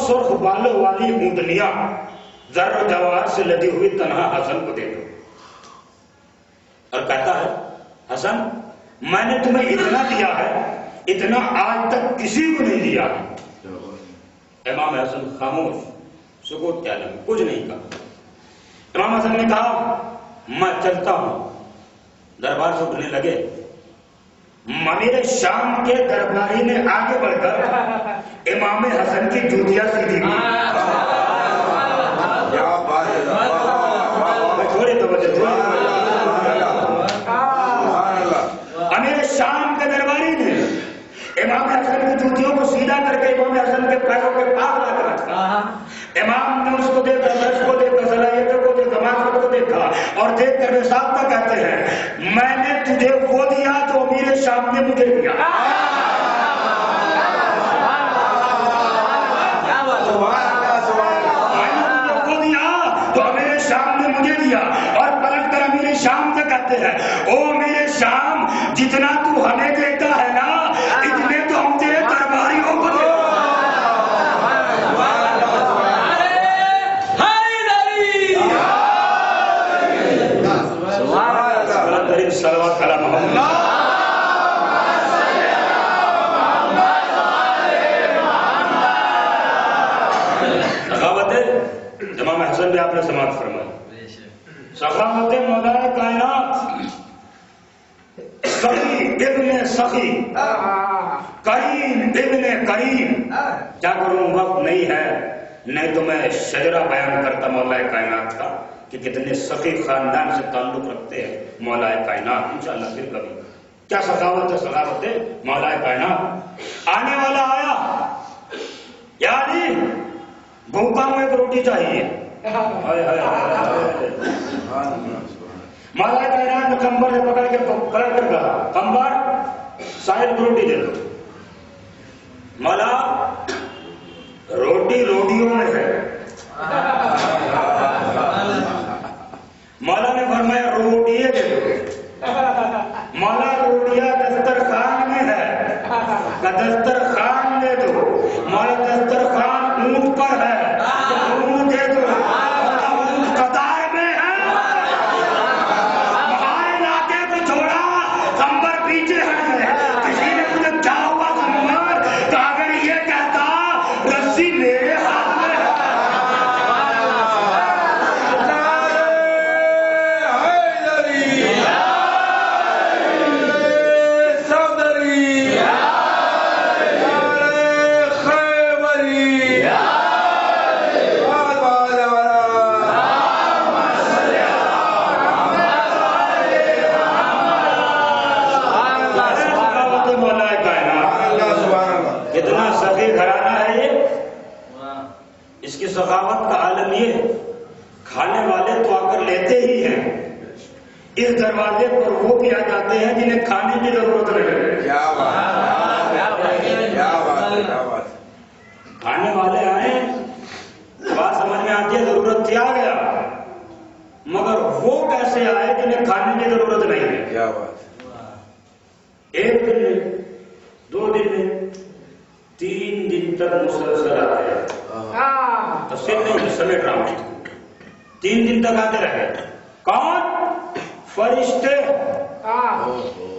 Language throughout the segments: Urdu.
سرخ بالوں والی اونٹنیاں زر و جواہر سے لدی ہوئی تنہا حسن کو دے دو. اور کہتا ہے حسن میں نے تمہیں اتنا دیا ہے اتنا آج تک کسی کو نہیں دیا. امام حسن خاموش, سکوت کیا لگا, کچھ نہیں کہا. امام حسن نے کہا میں چلتا ہوں. دربار سے اٹھنے لگے. امیر شام کے درباری نے آگے بڑھ کر امام حسن کی جوتیاں سیدھی کی. تھوڑی توجہ. امیر شام کے درباری نے امام حسن کی جوتیوں کو سیدھا کر کے امام حسن کے پیروں کے پاس لا کر رکھا. امام نے اس کو دیکھا, درس کو دیکھا, صلاحیتوں کو دیکھا, معرفت کو دیکھا اور دیکھ کر صاحب کہتے ہیں میں نے تجھے وہ دیا جو امیر شام نے مجھے دیا. وہ دیا جو امیر شام نے مجھے دیا. اور پلٹ کر امیر شام سے کہتے ہیں او امیر شام جتنا تو ہمیں دیتا ہے نا اتنے تو ہم تیرے درباریوں کو دیتے. صلوات علی محمد. سخاوت امام حسن بھی آپ نے سماعت فرمائی. سخاوت مولا کائنات سخی ابن سخی کریم ابن کریم. کیا کروں وقت نہیں ہے, نہیں تو میں شجرہ بیان کرتا مولا کائنات کا کہ کتنے سخی خاندان سے تعلق رکھتے ہیں مولا کائنات. انشاءاللہ پھر کبھی. کیا سخاوت ہے, سخاوت ہے مولا کائنات. آنے والا آیا, یا علی بھوکا ہوں ایک روٹی چاہیے. مولا کائنات نے کمبر سے پکڑ کے پلٹ کر کہا کمبر صاحب روٹی دے دو. مولا روٹی روٹیوں میں ہے. مولا نے فرمایا روٹیے دے دو. مولا روٹیاں دسترخوان میں ہے, دسترخوان دے دو. مولا دسترخوان اونٹ پر ہے, اونٹ دے دو. اونٹ قطار میں ہے. ہمارے علاقے کو چھوڑا, کمبر پیچھے ہٹ گئے. کسی نے مجھے کیا ہوا کمبر, تو اگر یہ کہتا رسی میرے ہاتھ میں ہے. سخاوت کا عالم یہ کھانے والے تو آ کر لیتے ہی ہیں, اس دروازے پر وہ بھی آ جاتے ہیں جنہیں کھانے کی ضرورت نہیں. کھانے والے آئے, بات سمجھ میں آتی ہے, ضرورت تھی آ گیا, مگر وہ کیسے آئے جنہیں کھانے کی ضرورت نہیں ہے. ایک دن میں, 2 دن میں, 3 دن تک مسلسل آتے ہیں. تفصیل نہیں سمیٹ رہا ہوں. 3 دن تک آتے رہے. کون؟ فرشتے.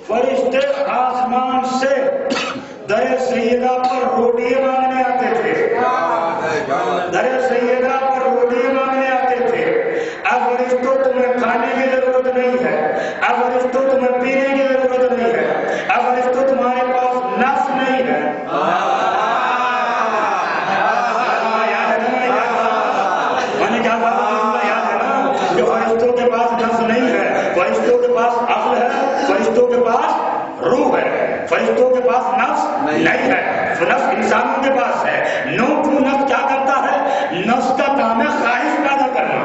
فرشتے آسمان سے در سیدہ پر روٹی مانگنے آتے تھے. در سیدہ پر روٹی مانگنے آتے تھے. اب فرشتوں تمہیں کھانے کی ضرورت نہیں ہے, اب فرشتوں تمہیں پینے کی ضرورت نہیں ہے, اب فرشتوں تمہارے پاس نفس نہیں ہے. فرشتوں کے پاس نفس نہیں ہے, فرشتوں کے پاس عقل ہے, فرشتوں کے پاس روح ہے, فرشتوں کے پاس نفس نہیں ہے. نفس انسانوں کے پاس ہے. نفس کیا کرتا ہے؟ نفس کا کام ہے خواہش پیدا کرنا.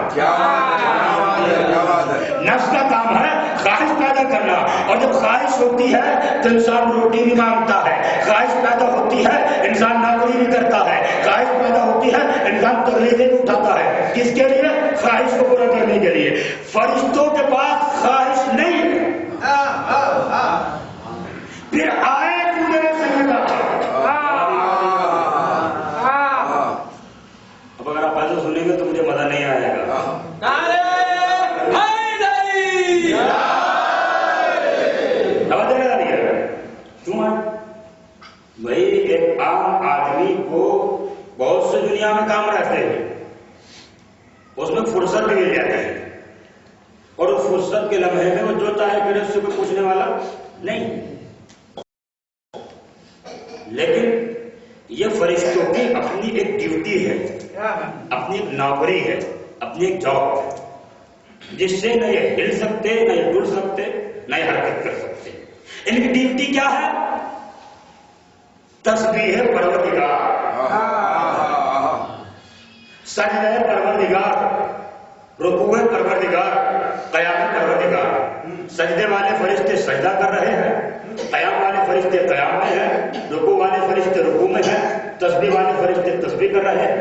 نفس کا کام ہے خواہش پیدا کرنا. اور جب خواہش ہوتی ہے تو انسان روٹی بھی مانگتا ہے, خواہش پیدا ہوتی ہے انسان نوکری بھی کرتا ہے, خواہش پیدا ہوتی ہے انسان تکلیفیں بھی اٹھاتا ہے. کس کے لیے؟ خواہش کو پورا کرنے کے لیے. فرشتوں کے پاس خواہش نہیں ہے. پھر آئے میرے سیدہ, سنیں گے تو مجھے مزہ نہیں آئے گا. کیوں ہے بھائی؟ ایک عام آدمی کو بہت سے دنیا میں کام رہتے ہیں، اس میں فرصت بھی مل جاتی ہے، اور اس فرصت کے لمحے میں وہ جو چاہے کرے، اس سے کوئی پوچھنے والا نہیں. لیکن یہ فرشتوں کی اپنی ایک ڈیوٹی ہے، اپنی ایک نوکری ہے، اپنی ایک جاب ہے، جس سے نہ یہ ہل سکتے، نہ یہ ڈر سکتے، نہ یہ حرکت کر سکتے. ان کی ڈیوٹی کیا ہے؟ تسبیح پروردگار، سجدہ پروردگار، رکوع پروردگار، قیام پروردگار. سجدے والے فرشتے سجدہ کر رہے ہیں، قیام والے فرشتے قیام میں ہیں، رکوع والے فرشتے رکوع میں ہیں، تسبیح والے فرشتے تسبیح کر رہے ہیں.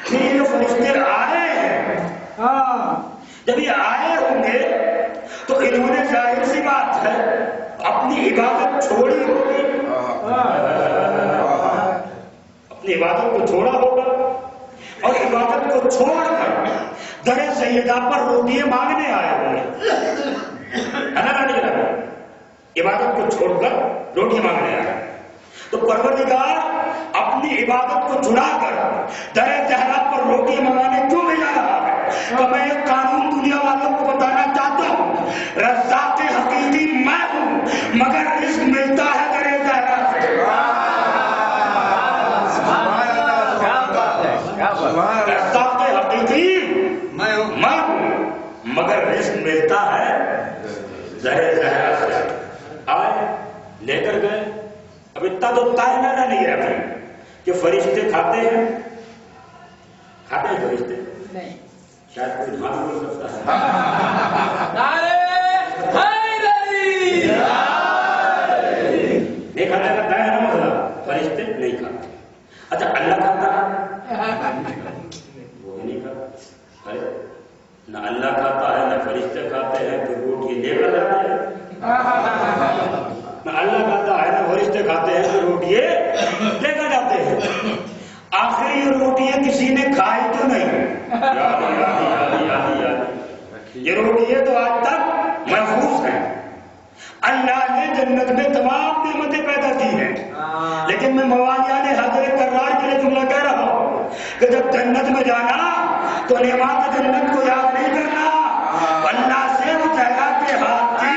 پھر یہ فرشتے آئے ہیں، جب یہ آئے ہوں گے تو انہوں نے ظاہر سی بات ہے اپنی عبادت چھوڑی ہوگی، اپنی عبادت کو چھوڑا ہوگا، اور عبادت کو چھوڑ کر در سیدہ پر روٹیاں مانگنے آئے ہوں گے. عبادت کو چھوڑ کر روٹی مانگنے آئے. تو پروردگار اپنی عبادت کو چھڑا کر در زہرا پر روٹی منگانے کیوں بھیجا رہا ہے؟ تو میں ایک قانون دنیا والوں کو بتانا چاہتا ہوں، رزاق حقیقی میں ہوں، مگر رزق ملتا ہے در زہرا سے. رزاق حقیقی میں ہوں، مگر رزق ملتا ہے در زہرا سے. آئے لے کر گئے. اب اتنا تو تائنا نہیں رہتا کہ فرشتے کھاتے ہیں فرشتے نہیں. شاید کوئی جھان بول سکتا ہے. نہیں کھانے کا ہے نا مسئلہ، فرشتے نہیں کھاتے. اچھا اللہ کھاتا ہے؟ وہ بھی نہیں کھاتا. نہ اللہ کھاتا ہے نہ فرشتے کھاتے ہیں، تو روٹی لے کر جاتے ہیں. نہ اللہ کھاتا ہے نہ فرشتے کھاتے ہیں، تو روٹیے لے کر جاتے ہیں. آخر یہ روٹیاں کسی نے کھائی تو نہیں. یہ روٹیاں تو آج تک محفوظ ہیں. اللہ نے جنت میں تمام نعمتیں پیدا کی ہیں، لیکن میں موانیان حضرت کرار کے لیے جملہ کہہ رہا ہوں کہ جب جنت میں جانا تو نعمت جنت کو یاد نہیں کرنا، اللہ سے وہ جگہ کے ہاتھ کی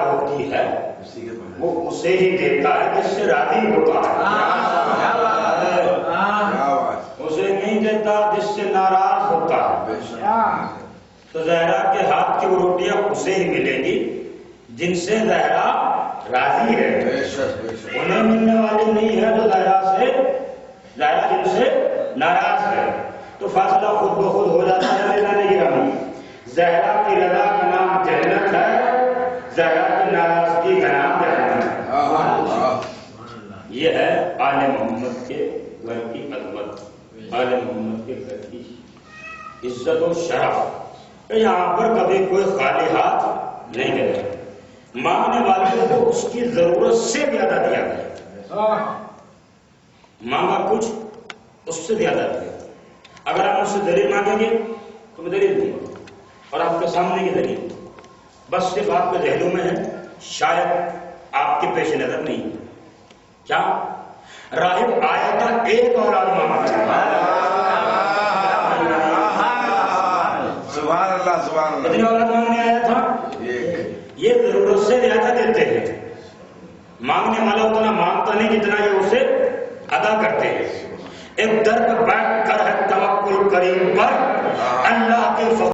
ہوتی ہے وہ اسے ہی دیتا ہے جس سے راضی ہوتا ہے، اسے نہیں دیتا جس سے ناراض ہوتا ہے. تو زہرا کے ہاتھ کی وہ روٹیاں اسے ہی ملیں گی جن سے زہرا راضی ہے. انہیں ملنے والی نہیں ہے جو زہرا جن سے ناراض ہے. تو فاصلہ خود بخود ہو جاتا ہے. نہیں رہا زہرا کی رضا کا نام جنت ہے، زہرا کی ناراضگی کا نام جہنم ہے. یہ ہے آل محمد کے گھر کی عظمت، آل محمد کے گھر کی عزت و شرف. یہاں پر کبھی کوئی خالی ہاتھ نہیں گیا. مانگنے والے کو اس کی ضرورت سے زیادہ دیا گیا. مانگا کچھ اس سے زیادہ دیا. اگر آپ مجھ سے دلیل مانگیں گے تو میں دلیل دوں گا، اور آپ کے سامنے کی دلیل بس صرف آپ کے ذہنوں میں ہے، شاید آپ کے پیش نظر نہیں. کیا راہب آیا تھا ایک اولاد مانگا. سبحان اللہ سبحان اللہ. کتنی اولاد مانگنے آیا تھا؟ یہ ضرورت سے زیادہ دیتے ہیں. مانگنے والا اتنا مانگتا نہیں جتنا یہ اسے ادا کرتے ہیں. ایک در پہ بیٹھ کر ہے توکل کریم پر